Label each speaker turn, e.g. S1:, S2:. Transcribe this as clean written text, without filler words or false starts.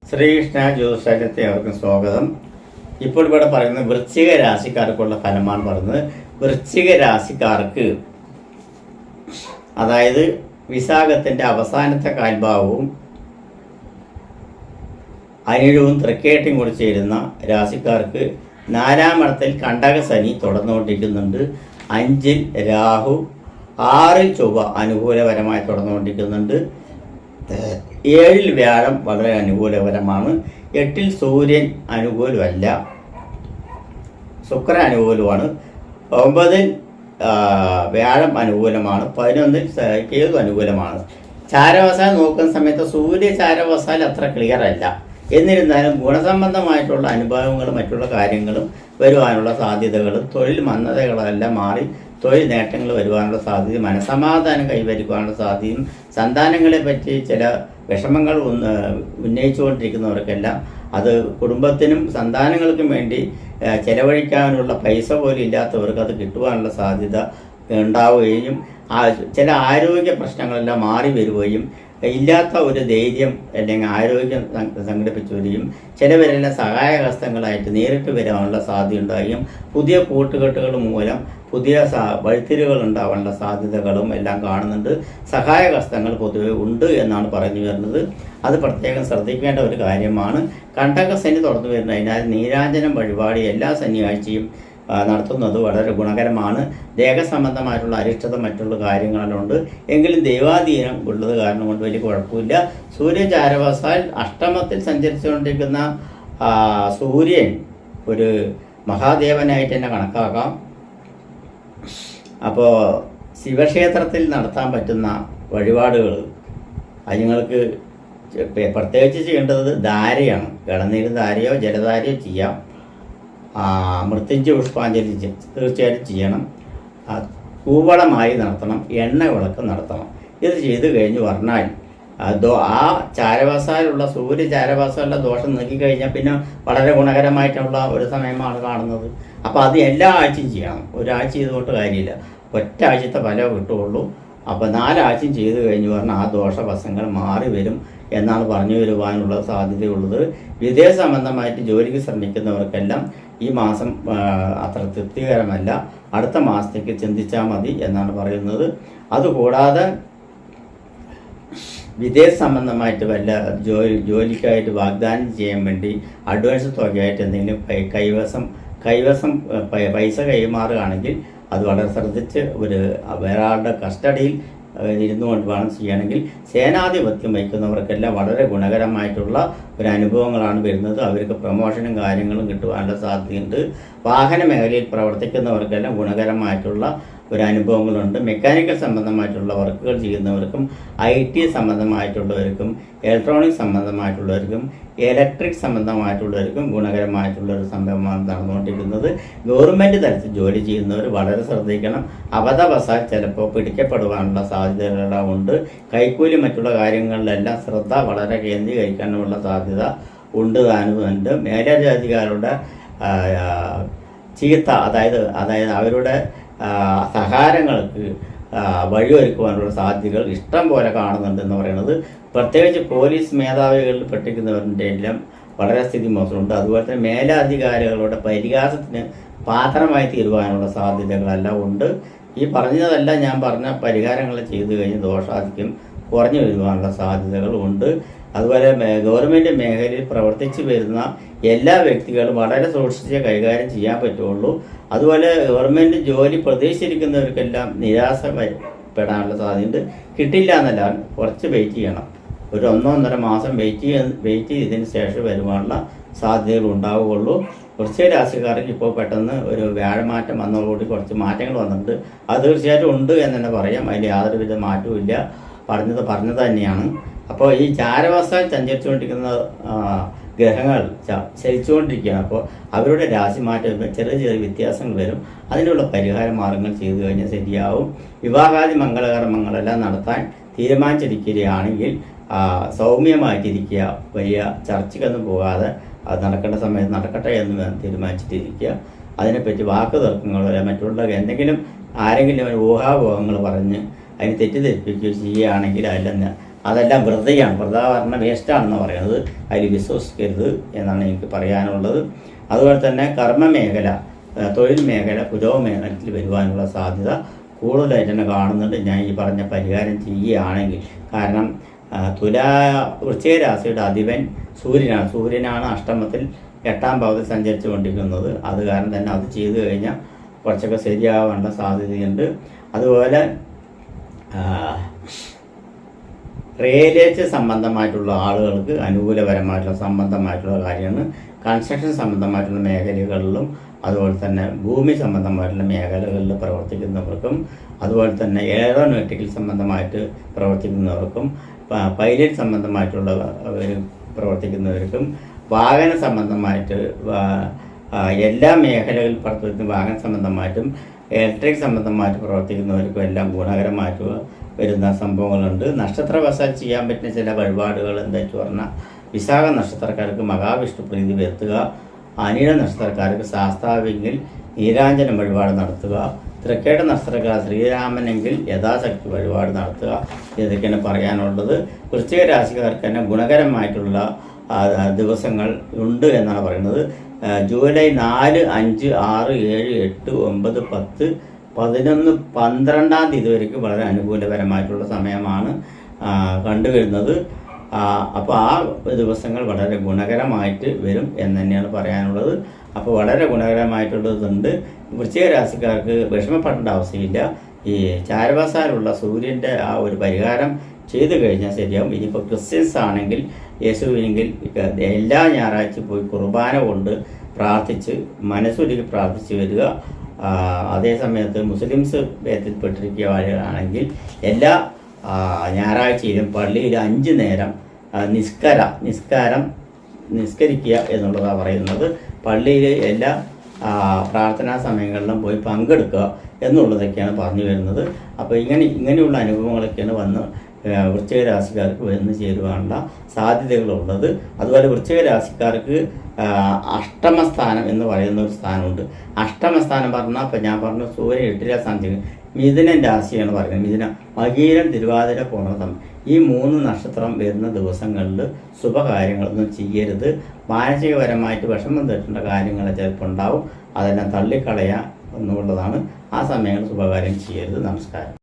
S1: ശ്രീകൃഷ്ണ ജ്യോതിഷത്തെ അവർക്കും സ്വാഗതം. ഇപ്പോൾ ഇവിടെ പറയുന്നത് വൃശ്ചിക രാശിക്കാർക്കുള്ള ഫലമാണ് പറയുന്നത്. വൃശ്ചിക രാശിക്കാർക്ക് അതായത് വിശാഖത്തിൻ്റെ അവസാനത്തെ കാൽഭാവവും അനിഴവും തൃക്കേട്ടയും കൂടി ചേരുന്ന രാശിക്കാർക്ക് 4-ാം ഇടത്തിൽ കണ്ടകശനി തുടർന്നുകൊണ്ടിരിക്കുന്നുണ്ട്. 5-ൽ രാഹു, 6-ൽ ചൊവ്വ അനുകൂലപരമായി തുടർന്നുകൊണ്ടിരിക്കുന്നുണ്ട്. 7-ൽ വ്യാഴം വളരെ അനുകൂലപരമാണ്. 8-ൽ സൂര്യൻ അനുകൂലമല്ല, ശുക്രൻ അനുകൂലമാണ്. 9-ൽ വ്യാഴം അനുകൂലമാണ്. 11-ൽ കേതു അനുകൂലമാണ്. ചാരവസാൽ നോക്കുന്ന സമയത്ത് സൂര്യ ചാരവസാൽ അത്ര ക്ലിയർ അല്ല. എന്നിരുന്നാലും ഗുണസംബന്ധമായിട്ടുള്ള അനുഭവങ്ങളും മറ്റുള്ള കാര്യങ്ങളും വരുവാനുള്ള സാധ്യതകളും തൊഴിൽ മന്ദതകളെല്ലാം മാറി തൊഴിൽ നേട്ടങ്ങൾ വരുവാനുള്ള സാധ്യതയും മനസമാധാനം കൈവരിക്കുവാനുള്ള സാധ്യതയും സന്താനങ്ങളെ പറ്റി ചില വിഷമങ്ങൾ ഉന്നയിച്ചുകൊണ്ടിരിക്കുന്നവർക്കെല്ലാം അത് കുടുംബത്തിനും സന്താനങ്ങൾക്കും വേണ്ടി ചെലവഴിക്കാനുള്ള പൈസ പോലും ഇല്ലാത്തവർക്ക് അത് കിട്ടുവാനുള്ള സാധ്യത ഉണ്ടാവുകയും ചില ആരോഗ്യ പ്രശ്നങ്ങളെല്ലാം മാറി വരികയും ഇല്ലാത്ത ഒരു ധൈര്യം അല്ലെങ്കിൽ ആരോഗ്യം സംഘടിപ്പിച്ചു വരികയും ചിലവരെല്ലാം സഹായഹസ്തങ്ങളായിട്ട് നേരിട്ട് വരാനുള്ള സാധ്യത ഉണ്ടാകുകയും പുതിയ കൂട്ടുകെട്ടുകൾ മൂലം പുതിയ വഴിത്തിരിവുകൾ ഉണ്ടാവാനുള്ള സാധ്യതകളും എല്ലാം കാണുന്നുണ്ട്. സഹായഹസ്തങ്ങൾ പൊതുവെ ഉണ്ട് എന്നാണ് പറഞ്ഞു വരുന്നത്. അത് പ്രത്യേകം ശ്രദ്ധിക്കേണ്ട ഒരു കാര്യമാണ്. കണ്ടകശനി തുറന്നു വരുന്നതിനാൽ നീരാഞ്ജനം വഴിപാട് എല്ലാ ശനിയാഴ്ചയും നടത്തുന്നത് വളരെ ഗുണകരമാണ്. ദേഹസംബന്ധമായിട്ടുള്ള അരിഷ്ടത മറ്റുള്ള കാര്യങ്ങളുണ്ട്. എങ്കിലും ദൈവാധീനം ഉള്ളത് കാരണം കൊണ്ട് വലിയ കുഴപ്പമില്ല. സൂര്യചാരവസാൽ അഷ്ടമത്തിൽ സഞ്ചരിച്ചുകൊണ്ടിരിക്കുന്ന സൂര്യൻ ഒരു മഹാദേവനായിട്ട് തന്നെ കണക്കാക്കാം. അപ്പോൾ ശിവക്ഷേത്രത്തിൽ നടത്താൻ പറ്റുന്ന വഴിപാടുകൾ അത് നിങ്ങൾക്ക് പ്രത്യേകിച്ച് ചെയ്യേണ്ടത് ധാരയാണ്. ഇളനീര് ധാരയോ ജലധാരയോ ചെയ്യാം. മൃത്യുഞ്ജയ പുഷ്പാഞ്ജലി തീർച്ചയായിട്ടും ചെയ്യണം. കൂവളമായി നടത്തണം. എണ്ണ വിളക്ക് നടത്തണം. ഇത് ചെയ്തു കഴിഞ്ഞ് പറഞ്ഞാൽ ആ ചാരവാസാലുള്ള സൂര്യ ചാരവാസാലുള്ള ദോഷം നീക്കിക്കഴിഞ്ഞാൽ പിന്നെ വളരെ ഗുണകരമായിട്ടുള്ള ഒരു സമയമാണ് കാണുന്നത്. അപ്പോൾ അത് എല്ലാ ആഴ്ചയും ചെയ്യണം. ഒരാഴ്ച ചെയ്തുകൊണ്ട് കാര്യമില്ല, ഒറ്റ ആഴ്ചത്തെ ഫലമേ കിട്ടുകയുള്ളൂ. അപ്പോൾ 4 ആഴ്ചയും ചെയ്തു കഴിഞ്ഞ് പറഞ്ഞാൽ ആ ദോഷവശങ്ങൾ മാറി വരും എന്നാണ് പറഞ്ഞു വരുവാനുള്ള സാധ്യതയുള്ളത്. വിദേശ സംബന്ധമായിട്ട് ജോലിക്ക് ശ്രമിക്കുന്നവർക്കെല്ലാം ഈ മാസം അത്ര തൃപ്തികരമല്ല. അടുത്ത മാസത്തേക്ക് ചിന്തിച്ചാൽ മതി എന്നാണ് പറയുന്നത്. അതുകൂടാതെ വിദേശ സംബന്ധമായിട്ട് വല്ല ജോലിക്കായിട്ട് വാഗ്ദാനം ചെയ്യാൻ വേണ്ടി അഡ്വാൻസ് തുകയായിട്ട് എന്തെങ്കിലും കൈവശം പൈസ കൈമാറുകയാണെങ്കിൽ അത് വളരെ ശ്രദ്ധിച്ച് വേറെ ആളുടെ കസ്റ്റഡിയിൽ ഇരുന്നുകൊണ്ട് വേണം ചെയ്യണമെങ്കിൽ. സേനാധിപത്യം വഹിക്കുന്നവർക്കെല്ലാം വളരെ ഗുണകരമായിട്ടുള്ള ഒരു അനുഭവങ്ങളാണ് വരുന്നത്. അവർക്ക് പ്രമോഷനും കാര്യങ്ങളും കിട്ടുവാനുള്ള സാധ്യതയുണ്ട്. വാഹന മേഖലയിൽ പ്രവർത്തിക്കുന്നവർക്കെല്ലാം ഗുണകരമായിട്ടുള്ള ഒരു അനുഭവങ്ങളുണ്ട്. മെക്കാനിക്കൽ സംബന്ധമായിട്ടുള്ള വർക്കുകൾ ചെയ്യുന്നവർക്കും IT സംബന്ധമായിട്ടുള്ളവർക്കും ഇലക്ട്രോണിക് സംബന്ധമായിട്ടുള്ളവർക്കും ഇലക്ട്രിക് സംബന്ധമായിട്ടുള്ളവർക്കും ഗുണകരമായിട്ടുള്ള ഒരു സംഭവമാണ് നടന്നുകൊണ്ടിരിക്കുന്നത്. ഗവൺമെൻറ് തലത്തിൽ ജോലി ചെയ്യുന്നവർ വളരെ ശ്രദ്ധിക്കണം. അബദ്ധവശാൽ ചിലപ്പോൾ പിടിക്കപ്പെടുവാനുള്ള സാധ്യതകളെല്ലാം ഉണ്ട്. കൈക്കൂലി മറ്റുള്ള കാര്യങ്ങളിലെല്ലാം ശ്രദ്ധ വളരെ കേന്ദ്രീകരിക്കാനുള്ള സാധ്യത ഉണ്ട് താനുമുണ്ട്. മേലധികാരികളുടെ ചീത്ത അതായത് അവരുടെ സഹാരങ്ങൾക്ക് വഴിയൊരുക്കുവാനുള്ള സാധ്യതകൾ ഇഷ്ടം പോലെ കാണുന്നുണ്ടെന്ന് പറയുന്നത്. പ്രത്യേകിച്ച് പോലീസ് മേധാവികളിൽ പെട്ടിരിക്കുന്നവരുടെ എല്ലാം വളരെ സ്ഥിതി മോശമുണ്ട്. അതുപോലെ തന്നെ മേലധികാരികളുടെ പരിഹാസത്തിന് പാത്രമായി തീരുവാനുള്ള സാധ്യതകളെല്ലാം ഉണ്ട്. ഈ പറഞ്ഞതെല്ലാം ഞാൻ പറഞ്ഞ പരിഹാരങ്ങൾ ചെയ്തു കഴിഞ്ഞ് ദോഷാധിക്യം കുറഞ്ഞു വരുവാനുള്ള സാധ്യതകളുണ്ട്. അതുപോലെ ഗവൺമെൻറ് മേഖലയിൽ പ്രവർത്തിച്ചു വരുന്ന എല്ലാ വ്യക്തികളും വളരെ സൂക്ഷിച്ച് കൈകാര്യം ചെയ്യാൻ പറ്റുള്ളൂ. അതുപോലെ ഗവൺമെൻറ് ജോലി പ്രതീക്ഷിച്ചിരിക്കുന്നവർക്കെല്ലാം നിരാശപ്പെടാനുള്ള സാധ്യതയുണ്ട്. കിട്ടില്ല എന്നല്ല, കുറച്ച് വെയിറ്റ് ചെയ്യണം. ഒരു 1-1.5 മാസം വെയിറ്റ് ചെയ്തതിന് ശേഷം വരുവാനുള്ള സാധ്യതകൾ ഉണ്ടാവുകയുള്ളൂ. വൃശ്ചിക രാശിക്കാർക്ക് ഇപ്പോൾ പെട്ടെന്ന് ഒരു വ്യാഴമാറ്റം വന്നതോടുകൂടി കുറച്ച് മാറ്റങ്ങൾ വന്നിട്ടുണ്ട്. അത് തീർച്ചയായിട്ടും ഉണ്ട് എന്ന് തന്നെ പറയാം. അതിൽ യാതൊരുവിധ മാറ്റവും ഇല്ല. പറഞ്ഞത് തന്നെയാണ്. അപ്പോൾ ഈ ചാരവസാൽ സഞ്ചരിച്ചുകൊണ്ടിരിക്കുന്ന ഗ്രഹങ്ങൾ ചലിച്ചുകൊണ്ടിരിക്കുകയാണ്. അപ്പോൾ അവരുടെ രാശിമാറ്റം ചെറിയ വ്യത്യാസങ്ങൾ വരും. അതിനുള്ള പരിഹാര മാർഗങ്ങൾ ചെയ്തു കഴിഞ്ഞാൽ ശരിയാവും. വിവാഹാദി മംഗളകർമ്മങ്ങളെല്ലാം നടത്താൻ തീരുമാനിച്ചിരിക്കുകയാണെങ്കിൽ സൗമ്യമായിട്ടിരിക്കുക. വലിയ ചർച്ചയ്ക്കൊന്നും പോകാതെ അത് നടക്കേണ്ട സമയത്ത് നടക്കട്ടെ എന്ന് തീരുമാനിച്ചിട്ടിരിക്കുക. അതിനെപ്പറ്റി വാക്ക് തർക്കങ്ങളോ മറ്റുള്ള എന്തെങ്കിലും ആരെങ്കിലും ഊഹാപോഹങ്ങൾ പറഞ്ഞ് അതിന് തെറ്റിദ്ധരിപ്പിക്കുകയോ ചെയ്യുകയാണെങ്കിൽ അതിൽ അതെല്ലാം വെറുതെയാണ്, വെറുതെ പറഞ്ഞ വേസ്റ്റാണെന്ന് പറയുന്നത്. അതിൽ വിശ്വസിക്കരുത് എന്നാണ് എനിക്ക് പറയാനുള്ളത്. അതുപോലെ തന്നെ കർമ്മമേഖല, തൊഴിൽ മേഖല, പുരോഗമനത്തിൽ വരുവാനുള്ള സാധ്യത കൂടുതലായിട്ട് തന്നെ കാണുന്നുണ്ട് ഞാൻ ഈ പറഞ്ഞ പരിഹാരം ചെയ്യുകയാണെങ്കിൽ. കാരണം വൃശ്ചിക രാശിയുടെ അധിപൻ സൂര്യനാണ് അഷ്ടമത്തിൽ 8ാം ഭാവത്തിൽ സഞ്ചരിച്ചു കൊണ്ടിരിക്കുന്നത്. അത് കാരണം തന്നെ അത് ചെയ്തു കഴിഞ്ഞാൽ കുറച്ചൊക്കെ ശരിയാവാനുള്ള സാധ്യതയുണ്ട്. അതുപോലെ റിയൽ സംബന്ധമായിട്ടുള്ള ആളുകൾക്ക് അനുകൂലപരമായിട്ടുള്ള സംബന്ധമായിട്ടുള്ള കാര്യമാണ്. കൺസ്ട്രക്ഷൻ സംബന്ധമായിട്ടുള്ള മേഖലകളിലും അതുപോലെ തന്നെ ഭൂമി സംബന്ധമായിട്ടുള്ള മേഖലകളിൽ പ്രവർത്തിക്കുന്നവർക്കും അതുപോലെ തന്നെ എയറോനോട്ടിക്കൽ സംബന്ധമായിട്ട് പ്രവർത്തിക്കുന്നവർക്കും പൈലറ്റ് സംബന്ധമായിട്ടുള്ള പ്രവർത്തിക്കുന്നവർക്കും വാഹന സംബന്ധമായിട്ട് എല്ലാ മേഖലകളിൽ പ്രവർത്തിക്കുന്ന വാഹന സംബന്ധമായിട്ടും ഇലക്ട്രിക് സംബന്ധമായിട്ട് പ്രവർത്തിക്കുന്നവർക്കും എല്ലാം ഗുണകരമായിട്ട് വരുന്ന സംഭവങ്ങളുണ്ട്. നക്ഷത്രവശാൽ ചെയ്യാൻ പറ്റുന്ന ചില വഴിപാടുകൾ എന്താ വെച്ച് പറഞ്ഞാൽ, വിശാഖ നക്ഷത്രക്കാർക്ക് മഹാവിഷ്ണു പ്രീതി വരുത്തുക, അനിഴ നക്ഷത്രക്കാർക്ക് ശാസ്താവെങ്കിൽ നീരാഞ്ജന വഴിപാട് നടത്തുക, തൃക്കേട്ട നക്ഷത്രക്കാർ ശ്രീരാമനെങ്കിൽ യഥാശക്തി വഴിപാട് നടത്തുക. ഇതൊക്കെയാണ് പറയാനുള്ളത്. വൃശ്ചിക രാശിക്കാർക്ക് തന്നെ ഗുണകരമായിട്ടുള്ള ദിവസങ്ങൾ ഉണ്ട് എന്നാണ് പറയുന്നത്. ജൂലൈ 4, 5, 6, 7, 8, 9, 10, 11, 12 തീയതി വരയ്ക്ക് വളരെ അനുകൂലപരമായിട്ടുള്ള സമയമാണ് കണ്ടുവരുന്നത്. അപ്പോൾ ആ ദിവസങ്ങൾ വളരെ ഗുണകരമായിട്ട് വരും എന്ന് തന്നെയാണ് പറയാനുള്ളത്. അപ്പോൾ വളരെ ഗുണകരമായിട്ടുള്ളതുണ്ട്. വൃശ്ചിക രാശിക്കാർക്ക് വിഷമപ്പെടേണ്ട ആവശ്യമില്ല. ഈ ചാരവശാലുള്ള സൂര്യൻ്റെ ആ ഒരു പരിഹാരം ചെയ്തു കഴിഞ്ഞാൽ ശരിയാവും. ഇനിയിപ്പോൾ ക്രിസ്ത്യൻസ് ആണെങ്കിൽ യേശുവിനെങ്കിൽ എല്ലാ ഞായറാഴ്ച പോയി കുർബാന കൊണ്ട് പ്രാർത്ഥിച്ച് മനസ്സൊരുക്കി പ്രാർത്ഥിച്ച് വരിക. അതേ സമയത്ത് മുസ്ലിംസ് ഭേദത്തിൽപ്പെട്ടിരിക്കുകയാണെങ്കിൽ എല്ലാ ഞായറാഴ്ചയിലും പള്ളിയിൽ 5 നേരം നിസ്കരിക്കുക എന്നുള്ളതാണ് പറയുന്നത്. പള്ളിയിൽ എല്ലാ പ്രാർത്ഥനാ സമയങ്ങളിലും പോയി പങ്കെടുക്കുക എന്നുള്ളതൊക്കെയാണ് പറഞ്ഞു വരുന്നത്. അപ്പോൾ ഇങ്ങനെയുള്ള അനുഭവങ്ങളൊക്കെയാണ് വന്ന് വൃശ്ചിക രാശിക്കാർക്ക് വന്ന് ചേരുവാനുള്ള സാധ്യതകളുള്ളത്. അതുപോലെ വൃശ്ചിക രാശിക്കാർക്ക് അഷ്ടമസ്ഥാനം എന്ന് പറയുന്ന ഒരു സ്ഥാനമുണ്ട്. അഷ്ടമസ്ഥാനം പറഞ്ഞാൽ ഇപ്പം ഞാൻ പറഞ്ഞു സൂര്യൻ 8ാം സ്ഥാനത്ത് മിഥുനൻ രാശിയാണ് പറയുന്നത്. മിഥുനം, മകീരം, തിരുവാതിര, പുണർതം ഈ 3 നക്ഷത്രം വരുന്ന ദിവസങ്ങളിൽ ശുഭകാര്യങ്ങളൊന്നും ചെയ്യരുത്. മാനസികപരമായിട്ട് വിഷമം തട്ടേണ്ട കാര്യങ്ങൾ ചിലപ്പോൾ ഉണ്ടാവും. അതെല്ലാം തള്ളിക്കളയുക എന്നുള്ളതാണ്. ആ സമയങ്ങളിൽ ശുഭകാര്യം ചെയ്യരുത്. നമസ്കാരം.